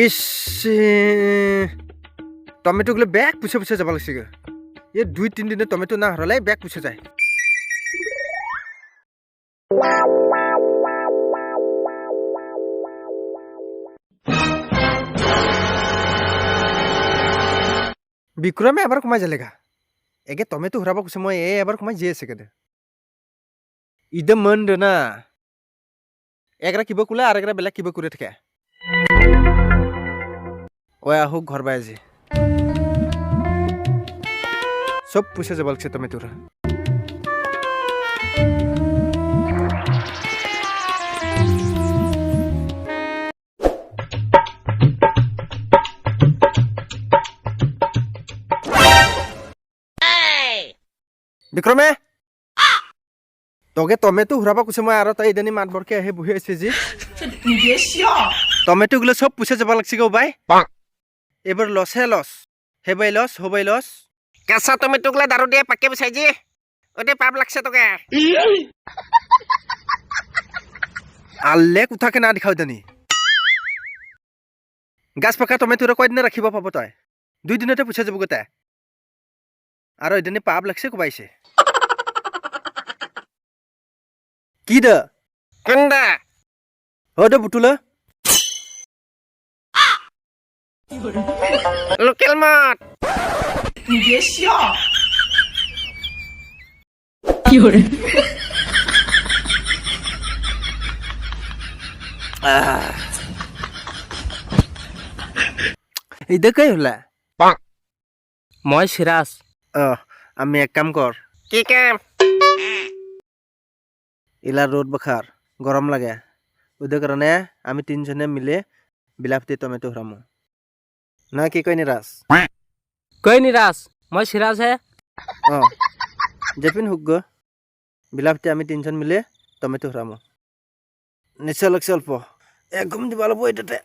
is tomato গুলো bag পুছে পুছে যাব লাগছে এ 2-3 দিনে টমেটো না হরলাই ব্যাগ পুছে যায় বিক্রমে এবার কমাই যালেগা এগে টমেটো হরাব কুছে মই এবার কমাই যে আছে কেদে ইদে মন না একরা কিবা কুলে আর একরা বেলেগ কিবা করে থাকে ওই আহুক ঘর বাই আজি সব পুছে যাব লাগছে টমেটোরা বিক্রমে তোকে টমেটো হুরাবা কুছে মই আর তাই ইদানি মাত বরকে আহে বহি আছে জি টমেটো গুলো সব পুছে যাব লাগছে গো ভাই এবার লসে লস হেবাই লস কেঁচা টমেটো গুলা দারু দিয়ে পাকে বসাই জি ওতে পাপ লাগছে তোকে আল্লে কোথাকে না দেখাও জানি গাছ পাকা টমেটো কয়দিনে রাখিব পাব তই 2 দিনতে পুছে যাব গোটা আর এদিনে পাপ লাগছে কোবাইছে কি দা কেন্দা হদে বুটুলা লোকেল মাছ কি হরে এইটা কই হলা মই সিরাজ আমি এক কাম কর কি কাম ইলা রোদ বখার গরম লাগে ওদের কারণে আমি 3 জনে মিলে বিলাপতি টমেটো হরামু না কি কই নিরাজ কই নিরাজ মই সিরাজ হে জেপিন হুক বিলাপতি আমি 3 জন মিলে টমেটো হরামু নিশ্চয় লাগছে অল্প এক ঘুম দিব অলপ এটাতে